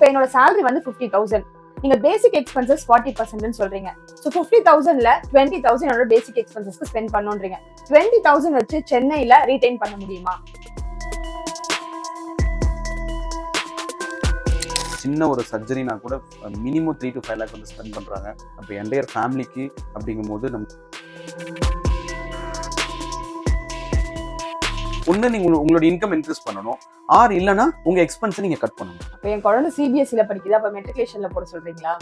இப்போ என்னோட salary வந்து 50,000. நீங்க பேசிக் எக்ஸ்பென்சஸ் 40% சொல்றீங்க. ஸோ 50,000ல 20,000 என்னோட பேசிக் எக்ஸ்பென்சஸ்க்கு ஸ்பெண்ட் பண்ணுன்றீங்க. 20,000 வச்சு சென்னையில ரீடைன் பண்ண முடியுமா? சின்ன ஒரு சர்ஜரினா கூட மினிமம் 3 to 5 lakh வந்து ஸ்பெண்ட் பண்றாங்க. அப்போ என்டையர் ஃபேமிலிக்கு அப்படிங்கும்போது ஒண்ணு நீங்க உங்களோட இன்கம் இன்க்ரீஸ் பண்ணணும், ஆர் இல்லைன்னா உங்க எக்ஸ்பென்ஸை நீங்க கட் பண்ணணும். இப்போ என் குழந்தை சிபிஎஸ்சில படிக்குது, அப்ப மெட்ரிகுலேஷன்ல போட சொல்றீங்களா?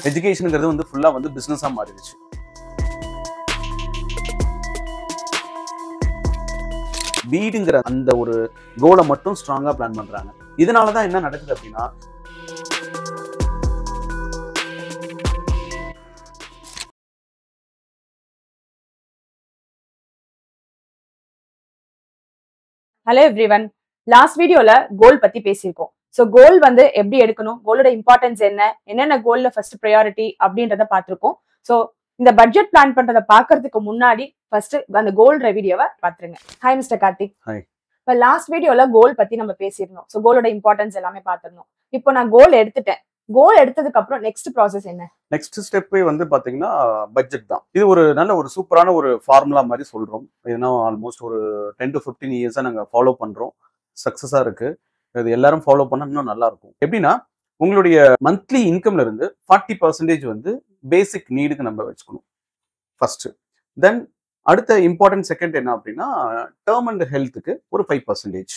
எஜுகேஷனுங்கிறது வந்து ஃபுல்லா வந்து பிசினஸா மாறிடுச்சு. வீடுங்கிற அந்த ஒரு கோலை மட்டும் ஸ்ட்ராங்கா பிளான் பண்றாங்க. இதனாலதான் என்ன நடக்குது அப்படின்னா, ஹலோ எவ்ரிவன், லாஸ்ட் வீடியோல கோல் பத்தி பேசியிருக்கோம். ஸோ கோல் வந்து எப்படி எடுக்கணும், கோலோட இம்பார்ட்டன்ஸ் என்ன, என்னென்ன கோல்ல ஃபர்ஸ்ட் ப்ரையாரிட்டி அப்படின்றத பார்த்திருக்கோம். ஸோ இந்த பட்ஜெட் பிளான் பண்றதை பாக்குறதுக்கு முன்னாடி ஃபர்ஸ்ட் அந்த கோல் வீடியோவை பாத்துருங்க. Hi mister Karthik. இப்போ லாஸ்ட் வீடியோல கோல் பத்தி நம்ம பேசியிருந்தோம். ஸோ கோலோட இம்பார்ட்டன்ஸ் எல்லாமே பார்த்திருந்தோம். இப்போ நான் கோல் எடுத்துட்டேன். கோல் எடுத்ததுக்கு அப்புறம் நெக்ஸ்ட் ப்ராசஸ் என்ன? நெக்ஸ்ட் ஸ்டெப் வந்து பாத்தீங்கன்னா பட்ஜெட் தான். இது ஒரு நல்ல ஒரு சூப்பரான ஒரு ஃபார்முலா மாதிரி சொல்றோம். ஏன்னா ஆல்மோஸ்ட் ஒரு 10 to 15 இயர்ஸா நாங்க ஃபாலோ பண்றோம். சக்சஸா இருக்கு. இது எல்லாரும் ஃபாலோ பண்ணா இன்னும் நல்லா இருக்கும். எப்படின்னா, உங்களுடைய மந்த்லி இன்கம்ல இருந்து 40% வந்து பேசிக் நீடுக்கு நம்ம வச்சுக்கணும் ஃபர்ஸ்ட். தென் அடுத்த இம்பார்ட்டன்ட் செகண்ட் என்ன அப்படின்னா, டேர்ம் அண்ட் ஹெல்த்துக்கு ஒரு 5%.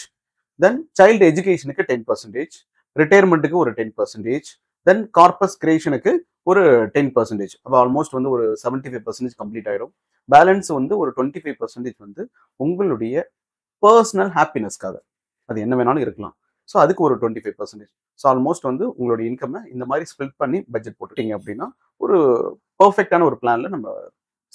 தென் சைல்டு எஜுகேஷனுக்கு 10%, ரிட்டையர்மெண்ட்டுக்கு ஒரு 10%, தென் கார்பஸ் கிரியேஷனுக்கு ஒரு 10%. அப்போ ஆல்மோஸ்ட் வந்து ஒரு 75% கம்ப்ளீட் ஆயிடும். பேலன்ஸ் வந்து ஒரு 25% வந்து உங்களுடைய பர்சனல் ஹாப்பினஸ்க்காக, அது என்ன வேணாலும் இருக்கலாம். ஸோ அதுக்கு ஒரு 25%. ஸோ ஆல்மோஸ்ட் வந்து உங்களுடைய இன்கம் இந்த மாதிரி ஸ்ப்ளிட் பண்ணி பட்ஜெட் போட்டுட்டீங்க அப்படின்னா ஒரு பர்ஃபெக்டான ஒரு பிளான்ல நம்ம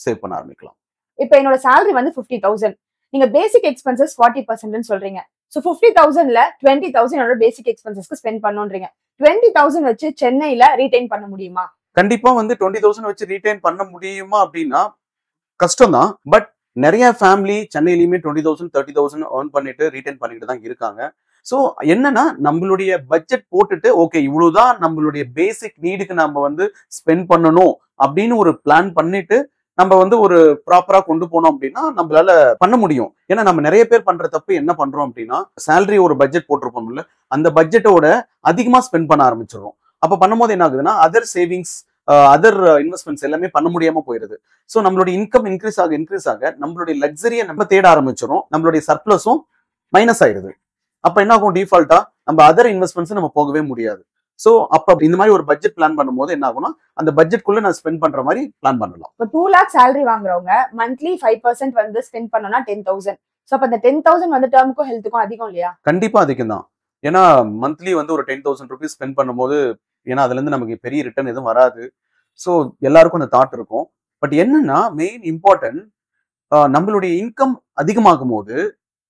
சேவ் பண்ண ஆரம்பிக்கலாம். இப்போ என்னோட salary வந்து 50,000. நீங்க பேசிக் எக்ஸ்பென்சஸ் 40% சொல்றீங்க. ஸோ 50,000ல 20,000 என்னோட பேசிக் எக்ஸ்பென்சஸ்க்கு ஸ்பெண்ட் பண்ணுன்றீங்க. 20,000 வச்சு சென்னையில ரீடைன் பண்ண முடியுமா? கண்டிப்பா வந்து 20,000 வச்சு ரீடைன் பண்ண முடியுமா அப்படின்னா கஷ்டம் தான். பட் நிறைய ஃபேமிலி சென்னையிலுமே 20,000 30,000 ஏர்ன் பண்ணிட்டு ரீடைன் பண்ணிட்டு தான் இருக்காங்க. ஸோ என்னன்னா, நம்மளுடைய பட்ஜெட் போட்டுட்டு ஓகே இவ்வளவுதான் நம்மளுடைய பேசிக் நீடுக்கு நம்ம வந்து ஸ்பெண்ட் பண்ணணும் அப்படின்னு ஒரு பிளான் பண்ணிட்டு நம்ம வந்து ஒரு ப்ராப்பரா கொண்டு போனோம் அப்படின்னா நம்மளால பண்ண முடியும். ஏன்னா நம்ம நிறைய பேர் பண்ற தப்பு என்ன பண்றோம் அப்படின்னா, சேலரி ஒரு பட்ஜெட் போட்டிருப்போம்ல, அந்த பட்ஜெட்டோட அதிகமா ஸ்பெண்ட் பண்ண ஆரம்பிச்சிடுறோம். அப்ப பண்ணும்போது என்ன ஆகுதுன்னா, அதர் சேவிங்ஸ் அதர் இன்வெஸ்ட்மெண்ட்ஸ் எல்லாமே பண்ண முடியாம போயிருது. ஸோ நம்மளுடைய இன்கம் இன்க்ரீஸ் ஆக நம்மளுடைய லக்ஸரியை நம்ம தேட ஆரம்பிச்சிடும். நம்மளுடைய சர்ப்ளஸும் மைனஸ் ஆயிருது. அப்ப என்ன ஆகும், டிஃபால்ட்டா நம்ம அதர் இன்வெஸ்ட்மெண்ட்ஸ் நம்ம போகவே முடியாது. ஸோ அப்ப இந்த மாதிரி ஒரு பட்ஜெட் பிளான் பண்ணும்போது என்ன ஆகும்னா, அந்த பட்ஜெட்குள்ள நான் ஸ்பெண்ட் பண்ற மாதிரி பிளான் பண்ணலாம். இப்போ 2 lakh salary வாங்குறவங்க மந்த்லி 5% வந்து ஸ்பெண்ட் பண்ணோம்னா 10,000. ஸோ அப்ப அந்த 10,000 வந்து டேர்முக்கும் ஹெல்த்துக்கும் அதிகம் இல்லையா? கண்டிப்பா அதிகம் தான். ஏன்னா மந்த்லி வந்து ஒரு 10,000 rupees ஸ்பெண்ட் பண்ணும்போது, ஏன்னா அதுல இருந்து நமக்கு பெரிய ரிட்டர்ன் எதுவும் வராது. ஸோ எல்லாருக்கும் அந்த தாட் இருக்கும். பட் என்னன்னா, மெயின் இம்பார்ட்டன்ட், நம்மளுடைய இன்கம் அதிகமாகும் போது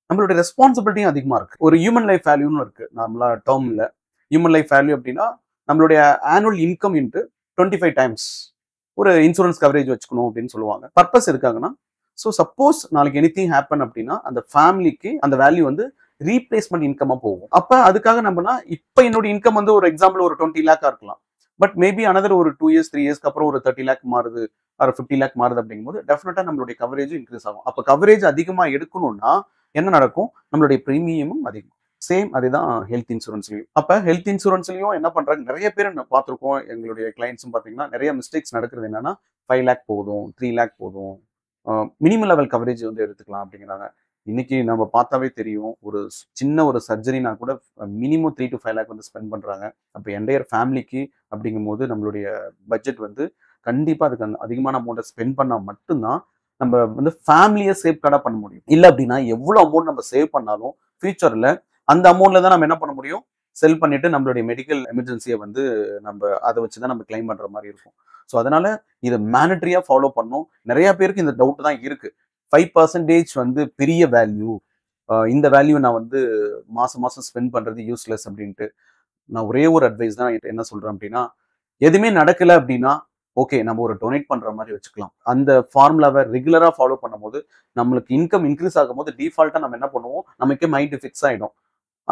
நம்மளுடைய ரெஸ்பான்சிபிலிட்டியும் அதிகமா இருக்கு. ஒரு ஹியூமன் லைஃப் வேல்யூன்னு இருக்கு நம்மளா டேர்ம்ல. ஹியூமன் லைஃப் வேல்யூ அப்படின்னா நம்மளுடைய ஆனுவல் இன்கம் இன்ட்டு 25 times ஒரு இன்சூரன்ஸ் கவரேஜ் வச்சுக்கணும் அப்படின்னு சொல்லுவாங்க. பர்பஸ் இருக்காங்கன்னா, ஸோ சப்போஸ் நாளைக்கு எனிதிங் ஹேப்பன் அப்படின்னா அந்த ஃபேமிலிக்கு அந்த வேல்யூ வந்து ரீப்ளேஸ்மெண்ட் இன்கமா போகும். அப்ப அதுக்காக நம்மனா, இப்ப என்னோட இன்கம் வந்து ஒரு எக்ஸாம்பிள் ஒரு 20 lakh இருக்கலாம். பட் மேபி அனதர் ஒரு 2 years 3 years அப்புறம் ஒரு 30 lakh மாறுது, ஒரு 50 lakh மாறுது அப்படிங்கும்போது டெஃபினட்டா நம்மளுடைய கவரேஜ் இன்க்ரீஸ் ஆகும். அப்ப கவரேஜ் அதிகமா எடுக்கணும்னா என்ன நடக்கும், நம்மளுடைய பிரீமியமும் அதிகம். சேம் அதுதான் ஹெல்த் இன்சூரன்ஸ்லயும். அப்ப ஹெல்த் இன்சூரன்ஸ்லயும் என்ன பண்றாங்க, நிறைய பேர் பார்த்திருக்கோம், எங்களுடைய கிளைண்ட்ஸும் பாத்தீங்கன்னா நிறைய மிஸ்டேக்ஸ் நடக்கிறது. என்னன்னா 5 lakh போதும், 3 lakh போதும், மினிமம் லெவல் கவரேஜ் வந்து எடுத்துக்கலாம் அப்படிங்கிறாங்க. இன்னைக்கு நம்ம பார்த்தாவே தெரியும், ஒரு சின்ன ஒரு சர்ஜரினா கூட மினிமம் 3 to 5 lakh வந்து ஸ்பெண்ட் பண்றாங்க. அப்ப என்டையர் ஃபேமிலிக்கு அப்படிங்கும்போது நம்மளுடைய பட்ஜெட் வந்து கண்டிப்பா அதுக்கு அதிகமான அமௌண்ட்டை ஸ்பெண்ட் பண்ணா மட்டும்தான் நம்ம வந்து ஃபேமிலியை சேஃப் கார்டா பண்ண முடியும். இல்லை அப்படின்னா எவ்வளவு அமௌண்ட் நம்ம சேவ் பண்ணாலும் ஃபியூச்சர்ல அந்த அமௌண்ட்ல தான் நம்ம என்ன பண்ண முடியும், செல் பண்ணிட்டு நம்மளுடைய மெடிக்கல் எமர்ஜென்சியை வந்து நம்ம அதை வச்சுதான் நம்ம கிளைம் பண்ற மாதிரி இருக்கும். ஸோ அதனால இதை மேண்டட்ரியா ஃபாலோ பண்ணும். நிறைய பேருக்கு இந்த டவுட் தான் இருக்கு, 5% வந்து பெரிய வேல்யூ, இந்த வேல்யூ நான் வந்து மாசம் மாசம் ஸ்பெண்ட் பண்றது யூஸ்லெஸ் அப்படின்ட்டு. நான் ஒரே ஒரு அட்வைஸ் தான் என்ன சொல்றேன் அப்படின்னா, எதுவுமே நடக்கல அப்படின்னா ஓகே நம்ம ஒரு டொனேட் பண்ற மாதிரி வச்சுக்கலாம். அந்த ஃபார்முலாவை ரெகுலரா ஃபாலோ பண்ணும்போது நம்மளுக்கு இன்கம் இன்க்ரீஸ் ஆகும் போது டிஃபால்ட்டா நம்ம என்ன பண்ணுவோம், நமக்கே மைண்ட் ஃபிக்ஸ் ஆயிடும்.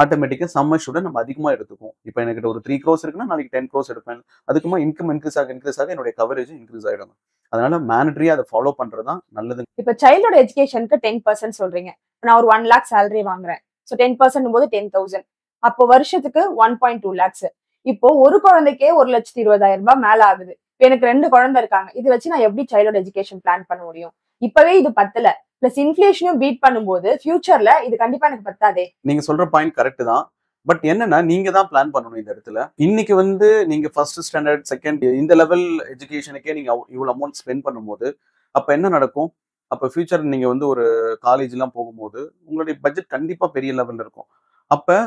ஆட்டோமேட்டிக்கா சம் அஷ்யூர்ட் நம்ம அதிகமா எடுத்துக்கும். இப்போ எனக்கு ஒரு 3 crores இருக்குன்னா நாளைக்கு 10 crores எடுப்பேன். அதுக்குமா இன்கம் இன்க்ரீஸ் ஆக என்னுடைய கவரேஜ் இன்க்ரீஸ் ஆயிடும். அதனால மேண்டட்டரியா அதை ஃபாலோ பண்றதுதான் நல்லது. இப்ப சைல்டோட எஜுகேஷனுக்கு 10% சொல்றீங்க. நான் ஒரு 1 lakh salary வாங்குறேன். சோ 10% போது 10,000. அப்போ வருஷத்துக்கு 1.2 lakhs. இப்போ ஒரு குழந்தைக்கே 1,20,000 ரூபாய் மேல ஆகுது. எனக்கு 2 குழந்தை இருக்காங்க. இது வச்சு நான் எப்படி சைல்டோட எஜுகேஷன் பிளான் பண்ண முடியும்? இப்பவே இது பத்தல. பிளஸ் இன்ஃபிளேஷனும் பீட் பண்ணும்போது ஃபியூச்சர்ல இது கண்டிப்பா எனக்கு பத்தாதே. நீங்க சொல்ற பாயிண்ட் கரெக்ட் தான். பட் என்னன்னா நீங்க தான் பிளான் பண்ணணும் இந்த இடத்துல. இன்னைக்கு வந்து நீங்க ஃபர்ஸ்ட் ஸ்டாண்டர்ட் செகண்ட் இந்த லெவல் எஜுகேஷனுக்கே நீங்க இவ்வளவு அமௌண்ட் ஸ்பெண்ட் பண்ணும்போது அப்ப என்ன நடக்கும்? அப்ப ஃபியூச்சர் நீங்க வந்து ஒரு காலேஜ் எல்லாம் போகும்போது உங்களுடைய பட்ஜெட் கண்டிப்பா பெரிய லெவல்ல இருக்கும். அப்ப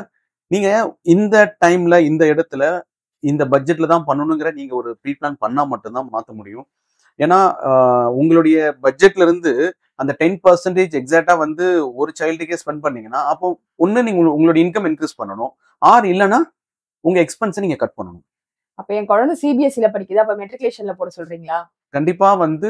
நீங்க இந்த டைம்ல இந்த இடத்துல இந்த பட்ஜெட்ல தான் பண்ணணுங்கிற நீங்க ஒரு ப்ரீ பிளான் பண்ணா மட்டும்தான் மாத்த முடியும். ஏன்னா உங்களுடைய பட்ஜெட்ல இருந்து அந்த 10% எக்ஸாக்டா வந்து ஒரு சைல்டுக்கே ஸ்பெண்ட் பண்ணீங்கன்னா அப்போ ஒண்ணு நீங்க உங்களுடைய இன்கம் இன்க்ரீஸ் பண்ணணும், ஆர் இல்லைன்னா உங்க எக்ஸ்பென்ஸை நீங்க கட் பண்ணணும். அப்ப என் குழந்தை சிபிஎஸ்சில படிக்குது, அப்ப மெட்ரிகுலேஷன்ல போட சொல்றீங்களா? கண்டிப்பா வந்து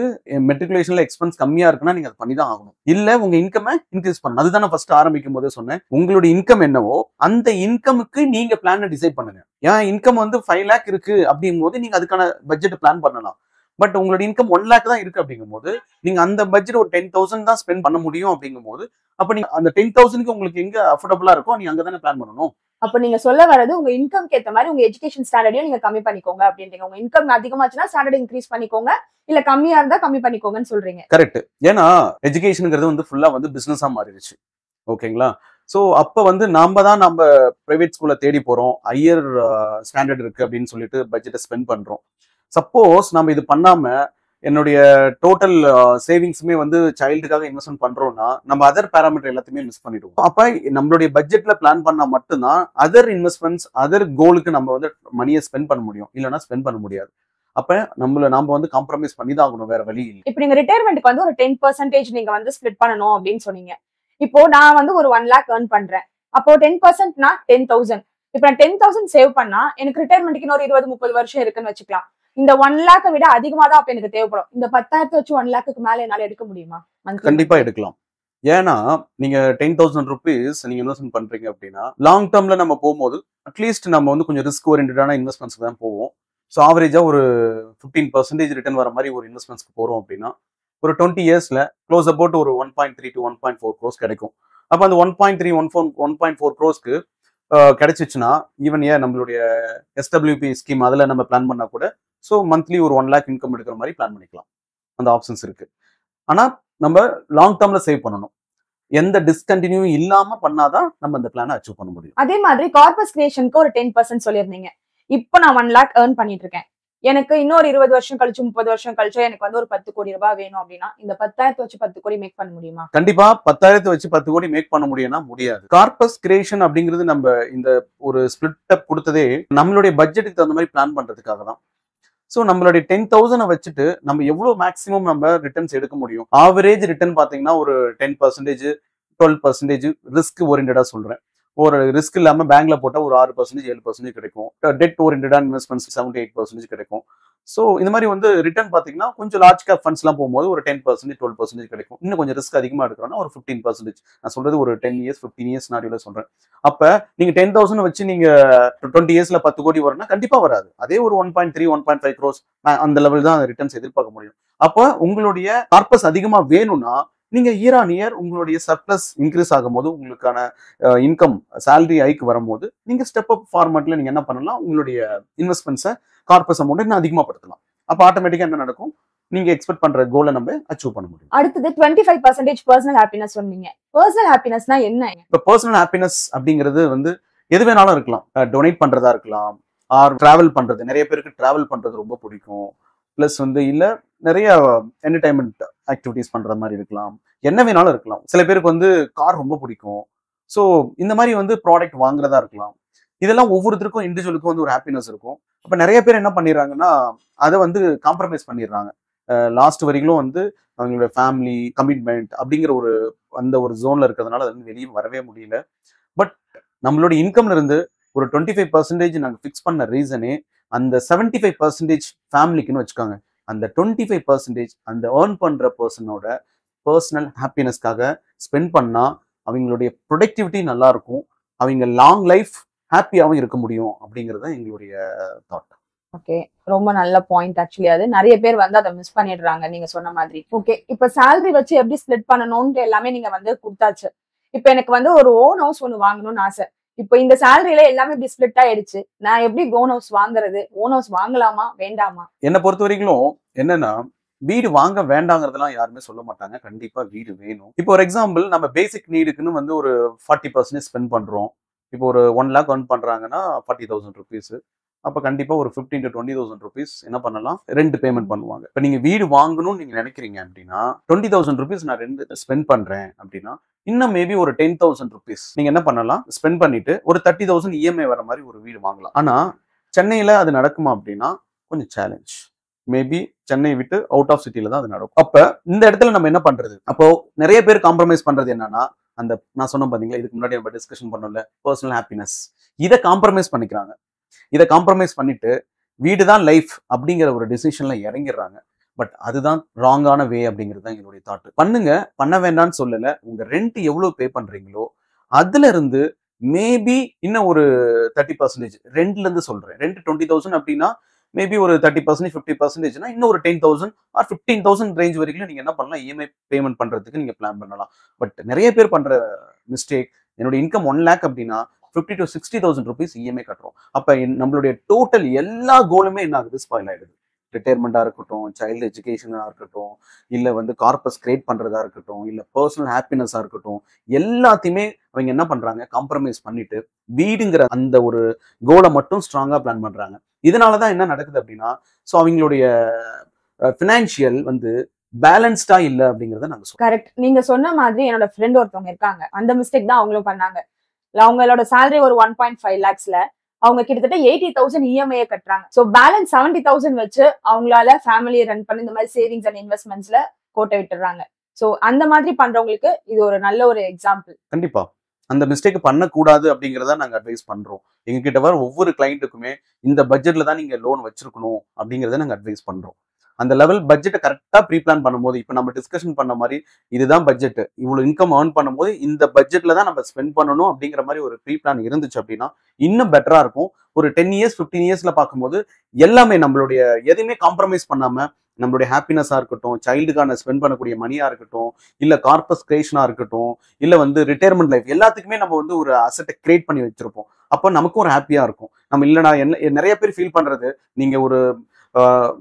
மெட்ரிகுலேஷன்ல எக்ஸ்பென்ஸ் கம்மியா இருக்குன்னா நீங்க அதை பண்ணி தான் ஆகணும். இல்ல உங்க இன்கமை இன்க்ரீஸ் பண்ணணும். அதுதான் நான் ஃபர்ஸ்ட் ஆரம்பிக்கும் போதே சொன்னேன். உங்களுடைய இன்கம் என்னவோ அந்த இன்கமுக்கு நீங்க பிளான் டிசைட் பண்ணுங்க. ஏன் இன்கம் வந்து 5 lakh இருக்கு அப்படிங்கும் போது நீங்க அதுக்கான பட்ஜெட் பிளான் பண்ணலாம். பட் உங்களோட இன்கம் 1 lakh தான் இருக்கு அப்படிங்கும் போது நீங்க அந்த பட்ஜெட் ஒரு 10,000 தான் ஸ்பெண்ட் பண்ண முடியும் அப்படிங்கும் போது அப்ப நீங்க அந்த 10,000க்கு உங்களுக்கு எங்க அஃபோர்டபுளா இருக்கோ நீங்க அங்கதானே பிளான் பண்ணணும். அப்ப நீங்க சொல்ல வர்றது உங்க இன்கம்க்கு ஏத்த மாதிரி உங்க எஜுகேஷன் ஸ்டாண்டர்டையும் நீங்க கம்மி பண்ணிக்கோங்க அப்படின்றீங்க. உங்க இன்கம் அதிகமாச்சுன்னா ஸ்டாண்டர்ட் இன்க்ரீஸ் பண்ணிக்கோங்க, இல்ல கம்மியா இருந்தா கம்மி பண்ணிக்கோங்கன்னு சொல்றீங்க. கரெக்ட். ஏன்னா எஜுகேஷனுங்கிறது வந்து ஃபுல்லா வந்து பிசினஸா மாறிடுச்சு. ஓகேங்களா? ஸோ அப்ப வந்து நம்ம பிரைவேட் ஸ்கூல்ல தேடி போறோம், ஹையர் ஸ்டாண்டர்ட் இருக்கு அப்படின்னு சொல்லிட்டு பட்ஜெட்டை ஸ்பெண்ட் பண்றோம். சப்போஸ் நம்ம இது பண்ணாம என்னுடைய டோட்டல் சேவிங்ஸுமே வந்து சைல்டுக்காக இன்வெஸ்ட்மெண்ட் பண்றோம்னா நம்ம அதர் பேராமீட்டர் எல்லாத்தையுமே மிஸ் பண்ணிடுவோம். அப்ப நம்மளுடைய பட்ஜெட்ல பிளான் பண்ணா மட்டும்தான் அதர் இன்வெஸ்ட்மெண்ட்ஸ் அதர் கோலுக்கு நம்ம வந்து மணியை ஸ்பெண்ட் பண்ண முடியும், இல்லைன்னா ஸ்பெண்ட் பண்ண முடியாது. அப்ப நாம வந்து காம்ப்ரமைஸ் பண்ணி தான் ஆகணும், வேற வழி இல்லை. இப்போ நீங்க ரிட்டையர்மெண்ட்க்கு வந்து ஒரு 10% நீங்க வந்து ஸ்பிளிட் பண்ணணும் அப்படின்னு சொன்னீங்க. இப்போ நான் வந்து ஒரு 1 lakh earn பண்றேன். அப்போ 10%னா 10,000. இப்போ நான் 10,000 சேவ் பண்ணா எனக்கு ரிட்டையர்மெண்ட்க்கு இன்னொரு 20-30 வருஷம் இருக்குன்னு வச்சுக்கலாம். இந்த 1 lakh விட அதிகமா தான் அப்ப எனக்கு தேவைப்படும். இந்த 10,000 வச்சு 1 lakhக்கு மேல என்னால எடுக்க முடியுமா? கண்டிப்பா எடுக்கலாம். ஏன்னா நீங்க 10,000 rupees நீங்க இன்வெஸ்ட்மெண்ட் பண்றீங்க அப்படின்னா லாங் டேர்ம்ல நம்ம போகும்போது அட்லீஸ்ட் நம்ம வந்து கொஞ்சம் ரிஸ்க் ஓரியன்டான இன்வெஸ்ட்மெண்ட்ஸ் தான் போவோம். ஸோ ஆவரேஜா ஒரு 15% ரிட்டர்ன் வர மாதிரி ஒரு இன்வெஸ்ட்மெண்ட்ஸ்க்கு போறோம் அப்படின்னா ஒரு 20 yearsல க்ளோஸ் அபவுட் ஒரு 1.3 to 1.4 crores கிடைக்கும். அப்ப அந்த 1.4 crores கிடைச்சிச்சுன்னா ஈவன் நம்மளுடைய SWP ஸ்கீம் அதுல நம்ம பிளான் பண்ணா கூட ஸோ மந்த்லி ஒரு 1 lakh இன்கம் எடுக்கிற மாதிரி பிளான் பண்ணிக்கலாம். அந்த ஆப்ஷன்ஸ் இருக்கு. ஆனா நம்ம லாங் டேர்ம்ல சேவ் பண்ணணும். எந்த டிஸ்கண்டினியூ இல்லாம பண்ணாதான் நம்ம அந்த பிளானை அச்சீவ் பண்ண முடியும். அதே மாதிரி கார்பஸ் கிரியேஷனுக்கு ஒரு 10% சொல்லியிருந்தீங்க. இப்போ நான் 1 lakh earn பண்ணிட்டு இருக்கேன். எனக்கு இன்னொரு 20 வருஷம் கழிச்சு 30 வருஷம் கழிச்சு எனக்கு வந்து ஒரு 10 கோடி ரூபாய் வேணும் அப்படின்னா இந்த 10,000 வச்சு 10 கோடி மேக் பண்ண முடியுமா? கண்டிப்பா 10,000 வச்சு 10 கோடி மேக் பண்ண முடியும்னா முடியாது. கார்பஸ் கிரியேஷன் அப்படிங்கிறது நம்ம இந்த ஒரு ஸ்பிளிட் அப் கொடுத்ததே நம்மளுடைய பட்ஜெட்டுக்கு தகுந்த மாதிரி பிளான் பண்றதுக்காக தான். ஸோ நம்மளுடைய 10,000 வச்சுட்டு நம்ம எவ்வளவு மேக்ஸிமம் நம்ம ரிட்டர்ன்ஸ் எடுக்க முடியும். ஆவரேஜ் ரிட்டர்ன் பாத்தீங்கன்னா ஒரு 10%, 12% ரிஸ்க் ஓரியன்டா சொல்றேன். ஒரு ரிஸ்க் இல்லாம பேங்க்ல போட்டா ஒரு 6%, 7% கிடைக்கும். டெட் ஓரியன்டா இன்வெஸ்ட்மெண்ட்ஸ் 7-8% கிடைக்கும். ஸோ இந்த மாதிரி வந்து ரிட்டர்ன் பாத்தீங்கன்னா கொஞ்சம் லார்ஜ் கேப் ஃபண்ட்ஸ் எல்லாம் போகும்போது ஒரு 10%, 12% கிடைக்கும். இன்னும் கொஞ்சம் ரிஸ்க் அதிகமா எடுக்கிறோம்னா ஒரு 15%. நான் சொல்றது ஒரு 10 years 15 years நாடியோல சொல்றேன். அப்ப நீங்க 10,000 வச்சு நீங்க 20 yearsல 10 கோடி வரும்னா கண்டிப்பா வராது. அதே ஒரு 1.3, 1.5 crores அந்த லெவல் தான் ரிட்டர்ன்ஸ் எதிர்பார்க்க முடியும். அப்ப உங்களுடைய கார்பஸ் அதிகமா வேணும்னா நீங்க இயர் ஆன் இயர் உங்களுடைய சர்ப்ளஸ் இன்க்ரீஸ் ஆகும் போது உங்களுக்கான இன்கம் சேலரி ஹைக் வரும்போது நீங்க ஸ்டெப் அப் ஃபார்மேட்ல நீங்க என்ன பண்ணலாம், உங்களுடைய இன்வெஸ்ட்மெண்ட்ஸை கார்பஸ் அமௌண்ட் இன்னும் அதிகமாகப்படுத்தலாம். அப்ப ஆட்டோமேட்டிக்கா என்ன நடக்கும், நீங்க எக்ஸ்பெக்ட் பண்ற கோலை நம்ம அச்சீவ் பண்ண முடியும். அடுத்தது 25% பர்சனல் ஹாப்பினஸ் சொன்னீங்க. பர்சனல் ஹாப்பினஸ்னா என்ன? இப்ப பர்சனல் ஹாப்பினஸ் அப்படிங்கிறது வந்து எது வேணாலும் இருக்கலாம். டொனேட் பண்றதா இருக்கலாம், ஆர் டிராவல் பண்றது. நிறைய பேருக்கு டிராவல் பண்றது ரொம்ப பிடிக்கும். பிளஸ் வந்து இல்ல நிறைய என்டர்டைன்மெண்ட் ஆக்டிவிட்டிஸ் பண்ற மாதிரி இருக்கலாம். என்ன வேணாலும் இருக்கலாம். சில பேருக்கு வந்து கார் ரொம்ப பிடிக்கும். ஸோ இந்த மாதிரி வந்து ப்ராடக்ட் வாங்குறதா இருக்கலாம். இதெல்லாம் ஒவ்வொருத்தருக்கும் இண்டிவிஜுவலுக்கும் வந்து ஒரு ஹாப்பினஸ் இருக்கும். அப்ப நிறைய பேர் என்ன பண்ணிடுறாங்கன்னா அதை வந்து காம்ப்ரமைஸ் பண்ணிடுறாங்க. லாஸ்ட் வரைக்கும் வந்து அவங்களோட ஃபேமிலி கமிட்மெண்ட் அப்படிங்கிற ஒரு ஜோன்ல இருக்கிறதுனால அது வந்து வெளியே வரவே முடியல. பட் நம்மளோட இன்கம்ல இருந்து ஒரு 25% நாங்க ஃபிக்ஸ் பண்ண ரீசனே அந்த 75% ஃபேமிலிக்குன்னு வச்சுக்காங்க. அந்த 25% அந்த ஏர்ன் பண்ற பர்சனோட பர்சனல் ஹாப்பினஸ்க்காக ஸ்பெண்ட் பண்ணா அவங்களுடைய ப்ரொடக்டிவிட்டி நல்லா இருக்கும். அவங்க லாங் லைஃப் ஹாப்பியாகவும் இருக்க முடியும் அப்படிங்கிறது தான் எங்களுடைய தாட். ஓகே, ரொம்ப நல்ல பாயிண்ட். ஆக்சுவலி அது நிறைய பேர் வந்து அதை மிஸ் பண்ணிடுறாங்க நீங்க சொன்ன மாதிரி. ஓகே, இப்ப சேலரி வச்சு எப்படி ஸ்ப்ளிட் பண்ணணும்னு எல்லாமே நீங்க வந்து கொடுத்தாச்சு. இப்ப எனக்கு வந்து ஒரு ஓன் ஹவுஸ் ஒண்ணு வாங்கணும்னு ஆசை. இப்ப இந்த சேலரியில எல்லாமே இப்படி ஸ்ப்ளிட் ஆயிடுச்சு. நான் எப்படி ஓன் ஹவுஸ் வாங்குறது? ஓன் ஹவுஸ் வாங்கலாமா வேண்டாமா? என்னை பொறுத்த வரைக்கும் என்னன்னா, வீடு வாங்க வேண்டாங்கிறதெல்லாம் யாருமே சொல்ல மாட்டாங்க. கண்டிப்பா வீடு வேணும். இப்போ ஒரு எக்ஸாம்பிள், நம்ம பேசிக் நீடுக்குன்னு வந்து ஒரு 40% ஸ்பெண்ட் பண்றோம். இப்போ ஒரு 1 lakh earn பண்றாங்கன்னா 40,000 rupees. அப்ப கண்டிப்பா ஒரு 15 to 20,000 rupees என்ன பண்ணலாம், ரெண்ட் பேமெண்ட் பண்ணுவாங்க. இப்ப நீங்க வீடு வாங்கணும்னு நீங்க நினைக்கிறீங்க அப்படின்னா 20,000 rupees நான் ரெண்ட் ஸ்பெண்ட் பண்றேன் அப்படின்னா இன்னும் மேபி ஒரு 10,000 rupees நீங்க என்ன பண்ணலாம், ஸ்பெண்ட் பண்ணிட்டு ஒரு 30,000 இஎம்ஐ வர மாதிரி ஒரு வீடு வாங்கலாம். ஆனா சென்னையில அது நடக்குமா அப்படின்னா கொஞ்சம் சேலஞ்ச். மேபி சென்னை விட்டு அவுட் ஆஃப் சிட்டில தான் அது நடக்கும். அப்ப இந்த இடத்துல நம்ம என்ன பண்றது? அப்போ நிறைய பேர் காம்ப்ரமைஸ் பண்றது என்னன்னா, அந்த நான் சொன்ன பாத்தீங்களா, இதுக்கு முன்னாடி நம்ம டிஸ்கஷன் பண்ணோம்ல, பர்சனல் ஹாப்பினஸ், இதை காம்ப்ரமைஸ் பண்ணிக்கிறாங்க. இதை காம்ப்ரமைஸ் பண்ணிட்டு வீடு தான் லைஃப் அப்படிங்கிற ஒரு டிசிஷன்ல இறங்கிடுறாங்க. பட் அதுதான் ராங்கான வே அப்படிங்கிறது தான் என்னுடைய தாட். பண்ணுங்க, பண்ண வேண்டாம்னு சொல்லல. உங்க ரெண்ட் எவ்வளவு பே பண்றீங்களோ அதுல இருந்து மேபி இன்னும் ஒரு 30% ரெண்ட்ல இருந்து சொல்றேன். ரெண்ட் 20,000 அப்படின்னா மேபி ஒரு 30% 50%னா இன்னும் ஒரு 10,000 ஆர் 15,000 ரேஞ்ச் வரைக்கும் நீங்க என்ன பண்ணலாம், இஎம்ஐ பேமெண்ட் பண்றதுக்கு நீங்க பிளான் பண்ணலாம். பட் நிறைய பேர் பண்ற மிஸ்டேக், என்னோட இன்கம் 1 lakh அப்படின்னா 50 to 60,000 rupees இஎம்ஐ கட்டுறோம். அப்ப நம்மளுடைய டோட்டல் எல்லா கோலுமே என்ன ஆகுது, ஸ்பாயில் ஆயிடுது. ரிட்டையர்மெண்டா இருக்கட்டும், சைல்டு எஜுகேஷனா இருக்கட்டும், இல்ல வந்து கார்பஸ் கிரியேட் பண்றதா இருக்கட்டும், இல்ல பர்சனல் ஹாப்பினஸா இருக்கட்டும், எல்லாத்தையுமே அவங்க என்ன பண்றாங்க, காம்ப்ரமைஸ் பண்ணிட்டு வீடுங்கிற அந்த ஒரு கோலை மட்டும் ஸ்ட்ராங்கா பிளான் பண்றாங்க. இதனாலதான் என்ன நடக்குது அப்படின்னா, ஸோ அவங்களுடைய பினான்சியல் வந்து பேலன்ஸ்டா இல்ல அப்படிங்கறத நாங்க சொல்றோம். கரெக்ட். நீங்க சொன்ன மாதிரி என்னோட ஃப்ரெண்ட் ஒருத்தவங்க இருக்காங்க. அந்த மிஸ்டேக் தான் அவங்களும் பண்ணாங்க. அவங்களோட சேலரி ஒரு 1.5 lakhsல அவங்க கிட்டத்தட்ட 80,000 இஎம்ஐ கட்டுறாங்க. ஸோ பேலன்ஸ் 70,000 வச்சு அவங்களால ஃபேமிலியை ரன் பண்ணி இந்த மாதிரி சேவிங்ஸ் அண்ட் இன்வெஸ்ட்மெண்ட்ஸ்ல கோட்டை விட்டுறாங்க. ஸோ அந்த மாதிரி பண்றவங்களுக்கு இது ஒரு நல்ல ஒரு எக்ஸாம்பிள். கண்டிப்பா அந்த மிஸ்டேக் பண்ணக்கூடாது அப்படிங்கிறத நாங்க அட்வைஸ் பண்றோம். எங்ககிட்ட வர ஒவ்வொரு கிளைண்ட்டுக்குமே இந்த பட்ஜெட்ல தான் நீங்க லோன் வச்சிருக்கணும் அப்படிங்கிறத நாங்க அட்வைஸ் பண்றோம். அந்த லெவல் பட்ஜெட்டை கரெக்டா ப்ரீ பிளான் பண்ணும்போது, இப்போ நம்ம டிஸ்கஷன் பண்ண மாதிரி இதுதான் பட்ஜெட், இவ்வளவு இன்கம் ஏர்ன் பண்ணும்போது இந்த பட்ஜெட்ல தான் நம்ம ஸ்பெண்ட் பண்ணணும் அப்படிங்கிற மாதிரி ஒரு ப்ரீ பிளான் இருந்துச்சு அப்படின்னா இன்னும் பெட்டரா இருக்கும். ஒரு 10 years 15 yearsல பார்க்கும்போது எல்லாமே நம்மளுடைய எதையுமே காம்ப்ரமைஸ் பண்ணாம நம்மளுடைய ஹாப்பினஸா இருக்கட்டும், சைல்டுக்கான ஸ்பெண்ட் பண்ணக்கூடிய மணியா இருக்கட்டும், இல்ல கார்பஸ் கிரியேஷனா இருக்கட்டும், இல்ல வந்து ரிட்டையர்மெண்ட் லைஃப், எல்லாத்துக்குமே நம்ம வந்து ஒரு அசெட்டை கிரியேட் பண்ணி வச்சிருப்போம். அப்போ நமக்கும் ஒரு ஹாப்பியா இருக்கும். நம்ம இல்லைனா என்ன நிறைய பேர் ஃபீல் பண்றது, நீங்க ஒரு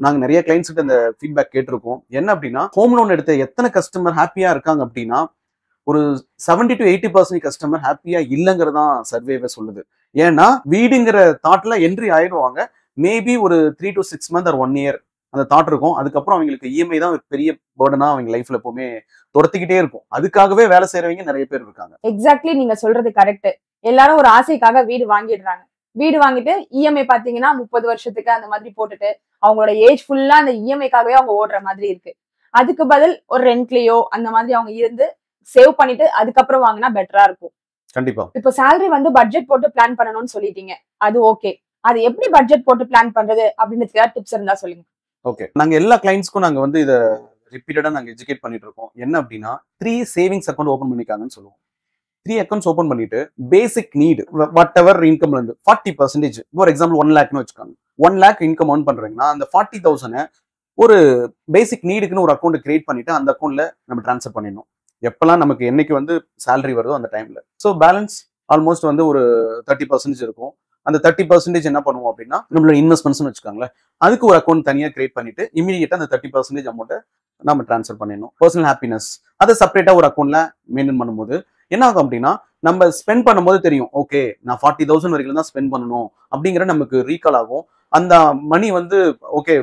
நாங்க நிறைய கிளைண்ட்ஸ் கிட்ட இந்த ஃபீட்பேக் கேட்டிருக்கோம். என்ன அப்படின்னா, ஹோம் லோன் எடுத்த எத்தனை கஸ்டமர் ஹாப்பியா இருக்காங்க அப்படின்னா ஒரு 70 to 80% கஸ்டமர் ஹாப்பியா இல்லைங்கிறதான் சர்வேவே சொல்லுது. ஏன்னா வீடுங்கிற தாட்ல என்ட்ரி ஆயிடுவாங்க. மேபி ஒரு 3 to 6 months or 1 year அந்த தாட் இருக்கும். அதுக்கப்புறம் அவங்களுக்கு இஎம்ஐ தான் ஒரு பெரிய பேர்டனா அவங்க லைஃப்ல எப்பவுமே துரத்திக்கிட்டே இருக்கும். அதுக்காகவே வேலை செய்யறவங்க நிறைய பேர் இருக்காங்க. எக்ஸாக்ட்லி, நீங்க சொல்றது கரெக்ட். எல்லாரும் ஒரு ஆசைக்காக வீடு வாங்கிடுறாங்க. வீடு வாங்கிட்டு இஎம்ஐ பாத்தீங்கன்னா 30 வருஷத்துக்கு அந்த மாதிரி போட்டுட்டு அவங்களோட ஏஜ் ஃபுல்லா அந்த இஎம்ஐக்காகவே அவங்க ஓடுற மாதிரி இருக்கு. அதுக்கு பதில் ஒரு ரெண்ட்லயோ அந்த மாதிரி அவங்க இருந்து சேவ் பண்ணிட்டு அதுக்கப்புறம் வாங்கினா பெட்டரா இருக்கும். கண்டிப்பா. இப்போ சேலரி வந்து பட்ஜெட் போட்டு பிளான் பண்ணணும்னு சொல்லிட்டீங்க, அது ஓகே. அது எப்படி பட்ஜெட் போட்டு பிளான் பண்றது அப்படின்றதுக்கு டிப்ஸ் இருந்தா சொல்லுங்க. ஓகே, நாங்க எல்லா கிளைண்ட்ஸ்க்கும் நாங்க வந்து இதை ரிப்பீட்டடா நாங்க எஜுகேட் பண்ணிட்டு இருக்கோம். என்ன அப்படின்னா 3 சேவிங்ஸ் அக்கௌண்ட் ஓபன் பண்ணிக்காங்கன்னு சொல்லுவோம். 3 accounts ஓபன் பண்ணிட்டு பேசிக் நீடு வாட் எவர் இன்கம்ல இருந்து 40%, ஃபார் எக்ஸாம்பிள் 1 lakhன்னு வச்சுக்காங்க. 1 lakh இன்கம் ஏர்ன் பண்றீங்கன்னா அந்த 40,000 ஒரு பேசிக் நீடுக்குன்னு ஒரு அக்கௌண்ட் கிரியேட் பண்ணிட்டு அந்த அக்கௌண்ட்ல நம்ம ட்ரான்ஸ்ஃபர் பண்ணிடணும். எப்பெல்லாம் நமக்கு என்னைக்கு வந்து சேலரி வருதோ அந்த டைம்ல. ஸோ பேலன்ஸ் ஆல்மோஸ்ட் வந்து ஒரு 30% இருக்கும். அந்த 30% என்ன பண்ணுவோம் அப்படின்னா நம்மளோட இன்வெஸ்ட்மெண்ட்ஸ்னு வச்சுக்காங்களேன், அதுக்கு ஒரு அக்கௌண்ட் தனியா கிரியேட் பண்ணிட்டு இமீடியட்டா அந்த 30% அமௌண்ட்டை நம்ம ட்ரான்ஸ்ஃபர் பண்ணிடணும். பர்சனல் ஹாப்பினஸ் அதை செப்பரேட்டா ஒரு அக்கௌண்ட்ல மெயின்டைன் பண்ணும்போது என்ன ஆகும் அப்படின்னா, நம்ம ஸ்பெண்ட் பண்ணும்போது தெரியும், ஓகே நான் 40,000 வரைக்கும் தான் ஸ்பெண்ட் பண்ணணும் அப்படிங்கிற நமக்கு ரீகால் ஆகும். அந்த மணி வந்து ஓகே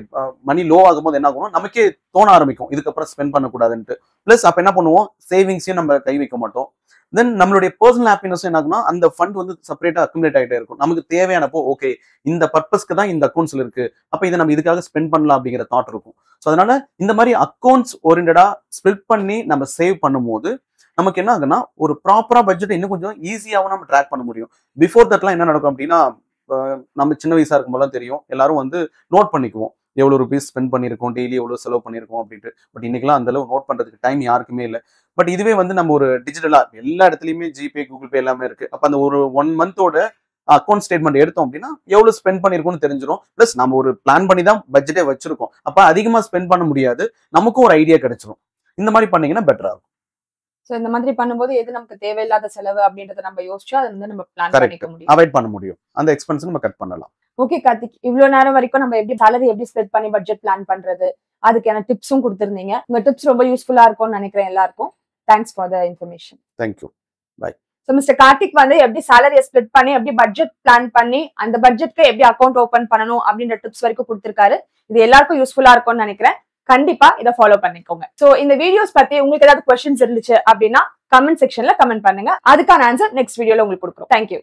மணி லோ ஆகும் போது என்ன ஆகும், நமக்கே தோண ஆரம்பிக்கும் இதுக்கப்புறம் ஸ்பெண்ட் பண்ணக்கூடாதுன்ட்டு. பிளஸ் அப்ப என்ன பண்ணுவோம், சேவிங்ஸையும் நம்ம கை வைக்க மாட்டோம். தென் நம்மளுடைய பர்சனல் ஹாப்பினஸ் என்ன ஆகும்னா அந்த ஃபண்ட் வந்து செப்பரேட்டா அக்குமுலேட் ஆகிட்டே இருக்கும். நமக்கு தேவையானப்போ ஓகே இந்த பர்பஸ்க்கு தான் இந்த அக்கௌண்ட்ஸ்ல இருக்கு, அப்ப இதை நம்ம இதுக்காக ஸ்பெண்ட் பண்ணலாம் அப்படிங்கிற தாட் இருக்கும். ஸோ அதனால இந்த மாதிரி அக்கௌண்ட்ஸ் ஓரியன்டா ஸ்பிளிட் பண்ணி நம்ம சேவ் பண்ணும்போது நமக்கு என்ன ஆகுன்னா ஒரு ப்ராப்பரா பட்ஜெட் இன்னும் கொஞ்சம் ஈஸியாகவும் நம்ம ட்ராக் பண்ண முடியும். பிஃபோர் தட்லாம் என்ன நடக்கும் அப்படின்னா, நம்ம சின்ன வயசா இருக்கும்போதெல்லாம் தெரியும், எல்லாரும் வந்து நோட் பண்ணிக்குவோம் எவ்வளவு ருபீஸ் ஸ்பெண்ட் பண்ணியிருக்கோம், டெய்லி எவ்வளவு செலவு பண்ணியிருக்கோம் அப்படின்ட்டு. பட் இன்னைக்கெல்லாம் அந்த அளவு நோட் பண்றதுக்கு டைம் யாருக்குமே இல்லை. பட் இதுவே வந்து நம்ம ஒரு டிஜிட்டலா எல்லா இடத்துலயுமே ஜிபே, கூகுள் பே எல்லாமே இருக்கு. அப்ப அந்த ஒரு 1 மந்தோட அக்கௌண்ட் ஸ்டேட்மெண்ட் எடுத்தோம் அப்படின்னா எவ்வளவு ஸ்பெண்ட் பண்ணிருக்கோம்னு தெரிஞ்சிடும். பிளஸ் நம்ம ஒரு பிளான் பண்ணி தான் பட்ஜெட்டே வச்சிருக்கோம். அப்ப அதிகமா ஸ்பெண்ட் பண்ண முடியாது, நமக்கும் ஒரு ஐடியா கிடைச்சிடும். இந்த மாதிரி பண்ணீங்கன்னா பெட்டரா இருக்கும். சோ இந்த மாதிரி பண்ணும்போது எது நமக்கு தேவையில்லாத செலவு அப்படின்றத நம்ம யோசிச்சா அதை வந்து நம்ம பிளான் கரெக்ட், பண்ணிக்க முடியும். அவாய்ட் பண்ண முடியும். அந்த எக்ஸ்பென்ஸ் நம்ம கட் பண்ணலாம். ஓகே கார்த்திக், இவ்வளவு நேரம் வரைக்கும் நம்ம எப்படி salary எப்படி ஸ்ப்ரெட் பண்ணி பட்ஜெட் பிளான் பண்றது அதுக்கான டிப்ஸும் கொடுத்திருந்தீங்க. உங்க டிப்ஸ் ரொம்ப யூஸ்ஃபுல்லா இருக்கும்னு நினைக்கிறேன் எல்லாருக்கும். Thanks for the information. Thank you. So mister Karthik வந்து எப்படி சேலரியை ஸ்ப்ளிட் பண்ணி எப்படி பட்ஜெட் பிளான் பண்ணி அந்த பட்ஜெட்க்கு எப்படி அக்கௌண்ட் ஓபன் பண்ணணும் அப்படின்ற டிப்ஸ் வரைக்கும் கொடுத்திருக்காரு. இது எல்லாருக்கும் யூஸ்ஃபுல்லா இருக்கும்னு நினைக்கிறேன். கண்டிப்பா இதை ஃபாலோ பண்ணிக்கோங்க. சோ இந்த வீடியோஸ் பத்தி உங்களுக்கு ஏதாவது கொஸ்டின்ஸ் இருந்துச்சு அப்படின்னா கமெண்ட் செக்ஷன்ல கமெண்ட் பண்ணுங்க. அதுக்கான ஆன்சர் நெக்ஸ்ட் வீடியோல உங்களுக்கு கொடுக்குறோம். தேங்க்யூ.